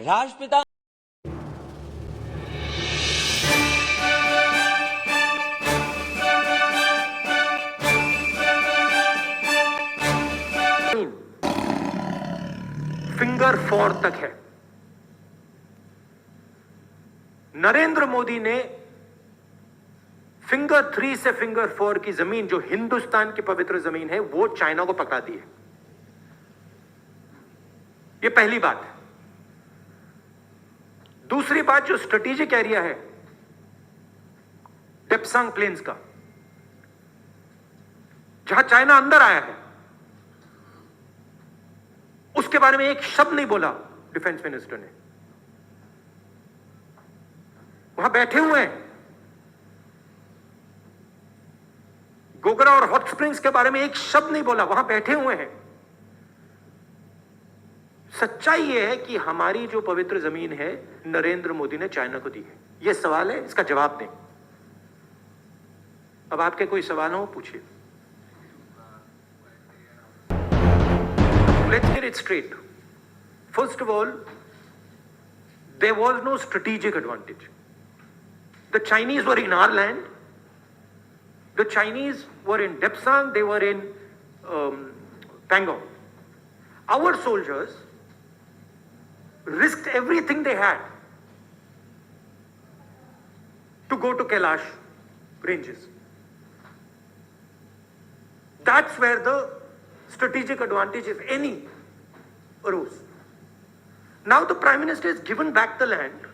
राष्ट्रपिता फिंगर 4 तक है। नरेंद्र मोदी ने फिंगर 3 से फिंगर 4 की जमीन, जो हिंदुस्तान की पवित्र जमीन है, वो चाइना को पकड़ा दी है। ये पहली बात है। दूसरी बात, जो स्ट्रेटेजिक एरिया है डेप्सांग प्लेन्स का, जहां चाइना अंदर आया है, उसके बारे में एक शब्द नहीं बोला डिफेंस मिनिस्टर ने। वहां बैठे हुए हैं। गोगरा और हॉट स्प्रिंग्स के बारे में एक शब्द नहीं बोला, वहां बैठे हुए हैं। सच्चाई यह है कि हमारी जो पवित्र जमीन है नरेंद्र मोदी ने चाइना को दी है। यह सवाल है, इसका जवाब दें। अब आपके कोई सवाल हो पूछिए। Let's get it straight. First of all, there was no strategic advantage. The Chinese were in our land. The Chinese were in Depsang. They were in Pangong. Our soldiers risked everything they had to go to Kailash ranges. That's where the strategic advantage, if any, arose. Now the Prime Minister has given back the land.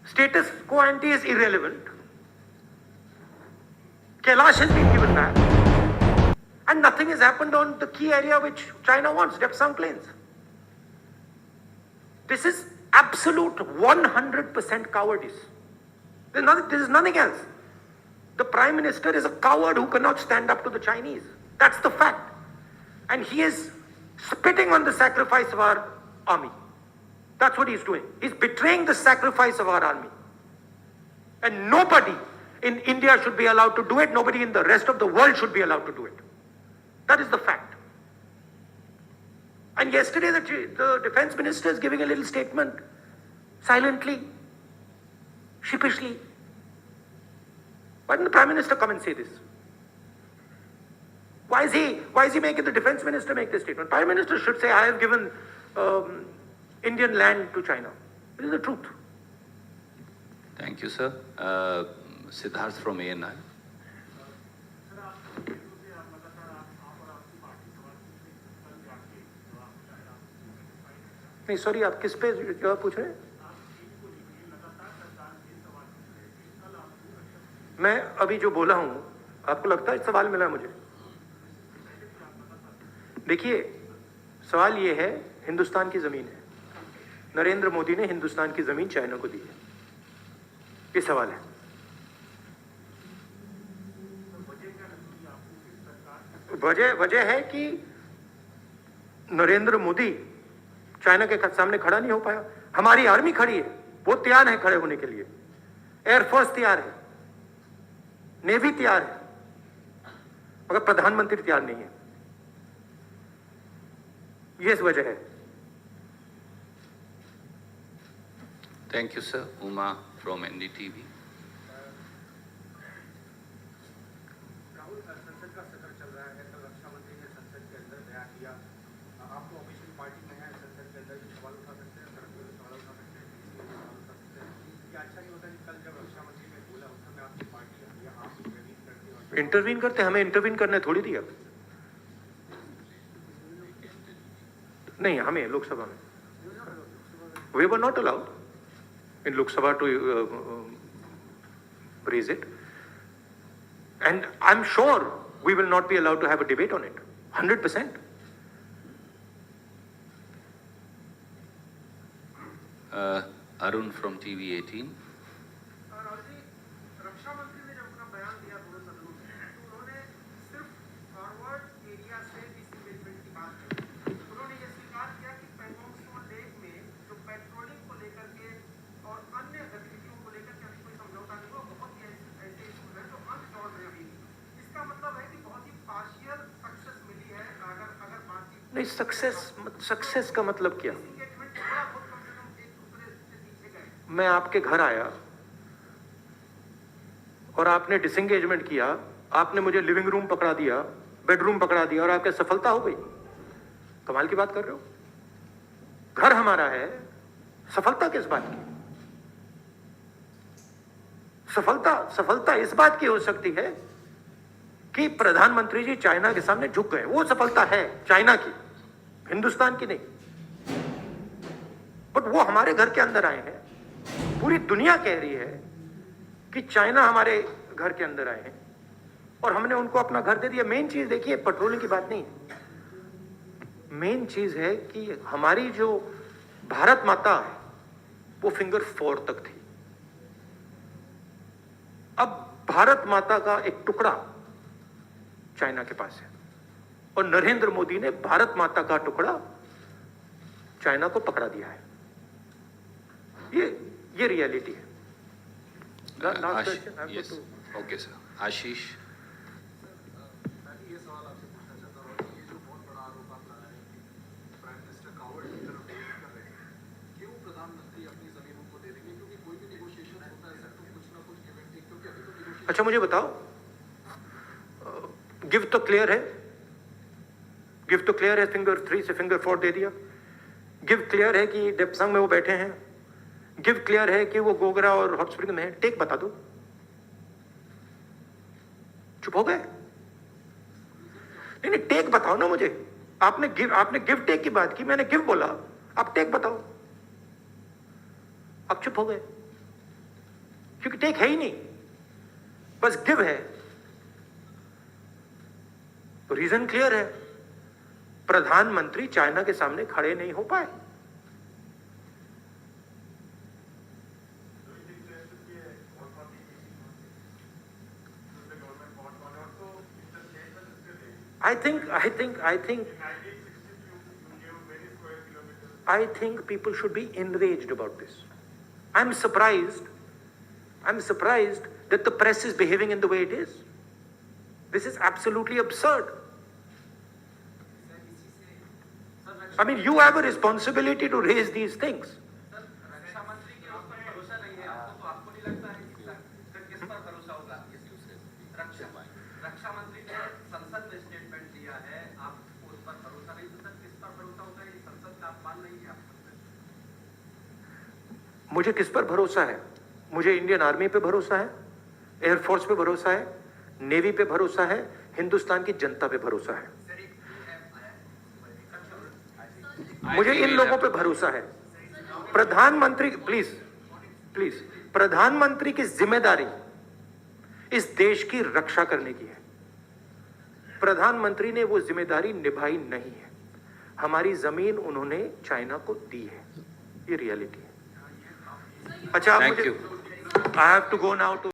Status quo ante is irrelevant. Kailash has been given back. And nothing has happened on the key area which China wants, Depsang Plains. This is absolute 100% cowardice. There is nothing else. The Prime Minister is a coward who cannot stand up to the Chinese. That's the fact. And he is spitting on the sacrifice of our army. That's what he's doing. He's betraying the sacrifice of our army. And nobody in India should be allowed to do it. Nobody in the rest of the world should be allowed to do it. That is the fact. And yesterday the defense minister is giving a little statement, silently, sheepishly. Why didn't the Prime Minister come and say this? Why is he making the defense minister make this statement? Prime Minister should say, I have given Indian land to China. It is the truth. Thank you, sir. Siddharth from ANI. नहीं sorry, आप किस पे जवाब पूछ रहे हैं? मैं अभी जो बोला हूं, आपको लगता है सवाल मिला मुझे? देखिए, सवाल ये है, हिंदुस्तान की जमीन है, नरेंद्र मोदी ने हिंदुस्तान की जमीन चाइना को दी है, ये सवाल है। वजह है कि नरेंद्र मोदी चाइना के सामने खड़ा नहीं हो पाया। हमारी आर्मी खड़ी है, वो तैयार है खड़े होने के लिए, एयरफोर्स तैयार है, नेवी तैयार है, मगर प्रधानमंत्री तैयार नहीं है। ये इस वजह है। Thank you, sir. Uma from NDTV. Rahul, संसद का सत्र चल रहा है। कल रक्षा मंत्री ने संसद के अंदर बयान दिया। आप तो ऑफिशियल पार्टी में हैं, संसद के अंदर भी सवाल उठा सकते हैं, सड़क पर सवाल उठा सकते हैं, सवाल उठा सकते हैं। ये अच्छा नहीं होता कि कल जब रक्षा मंत्री ने बोला उस समय आपकी पार्टी या आप इंटरवीन करते, हमें इंटरवीन करने थोड़ी दिया। नहीं, हमें लोकसभा में we were not allowed in Lok Sabha to raise it, and I'm sure we will not be allowed to have a debate on it 100%. Arun from TV18. रक्षा मंत्री ने जब अपना बयान दिया पूरे सदन में, तो उन्होंने सिर्फ फॉरवर्ड एरिया से डिसएंगेजमेंट की बात की। उन्होंने ये स्वीकार किया कि पैंगोंग त्सो लेक में जो पेट्रोलिंग को लेकर के और अन्य गतिविधियों को लेकर के अभी कोई समझौता नहीं हुआ। बहुत ही ऐसे इशूज हैं जो अंत दौड़ रहे हैं अभी। इसका मतलब है कि बहुत ही पार्शियल सक्सेस मिली है। अगर बातचीत नहीं, सक्सेस का मतलब क्या? डिसएंगेजमेंट थोड़ा मैं आपके घर आया और आपने डिसएंगेजमेंट किया, आपने मुझे लिविंग रूम पकड़ा दिया, बेडरूम पकड़ा दिया और आपके सफलता हो गई। कमाल की बात कर रहे हो। घर हमारा है, सफलता किस बात की? सफलता इस बात की हो सकती है कि प्रधानमंत्री जी चाइना के सामने झुक गए, वो सफलता है चाइना की, हिंदुस्तान की नहीं। बट वो हमारे घर के अंदर आए हैं। पूरी दुनिया कह रही है कि चाइना हमारे घर के अंदर आए हैं और हमने उनको अपना घर दे दिया। मेन चीज देखिए, पेट्रोलिंग की बात नहीं है। मेन चीज है कि हमारी जो भारत माता है वो फिंगर 4 तक थी। अब भारत माता का एक टुकड़ा चाइना के पास है और नरेंद्र मोदी ने भारत माता का टुकड़ा चाइना को पकड़ा दिया है। ये रियलिटी है। Last question, I have Yes. to- Okay, sir. आशीष, मैं भी ये सवाल आपसे पूछना चाहता हूँ कि ये जो बहुत बड़ा आरोप आप लगा रहे हैं कि प्राइम मिनिस्टर कावर्ड की तरफ डेट कर रहे हैं, क्यों प्रधानमंत्री अपनी जमीन उनको दे देंगे? क्योंकि कोई भी नेगोशिएशन होता है सर तो कुछ ना कुछ गिव एंड टेक, क्योंकि अभी तो negotiation- अच्छा मुझे बताओ, गिव तो क्लियर है, गिव तो क्लियर है, फिंगर 3 से फिंगर 4 दे दिया। गिव क्लियर है कि डेप्संग में वो बैठे हैं। गिव क्लियर है कि वो गोगरा और हॉट स्प्रिंग में है। टेक बता दो। चुप हो गए? नहीं, टेक बताओ ना मुझे। आपने गिव टेक की बात की, मैंने गिव बोला, आप टेक बताओ। आप चुप हो गए क्योंकि टेक है ही नहीं, बस गिव है। तो रीजन क्लियर है, प्रधानमंत्री चाइना के सामने खड़े नहीं हो पाए। I think people should be enraged about this. I'm surprised that the press is behaving in the way it is. This is absolutely absurd. I mean, you have a responsibility to raise these things. रक्षा मंत्री के उस पर भरोसा नहीं है आपको, तो आपको नहीं लगता है कि फिर किस पर भरोसा होगा? रक्षा मंत्री ने संसद में स्टेटमेंट दिया है, आपको उस पर भरोसा नहीं, तो सर किस पर भरोसा होगा? ये संसद का अपमान नहीं है आपको? मुझे किस पर भरोसा है? मुझे इंडियन आर्मी पे भरोसा है, एयरफोर्स पे भरोसा है, नेवी पे भरोसा है, हिंदुस्तान की जनता पे भरोसा है। मुझे इन लोगों पे भरोसा है। प्रधानमंत्री प्लीज प्रधानमंत्री की जिम्मेदारी इस देश की रक्षा करने की है। प्रधानमंत्री ने वो जिम्मेदारी निभाई नहीं है। हमारी जमीन उन्होंने चाइना को दी है, ये रियलिटी है। अच्छा, Thank you. I have to go now to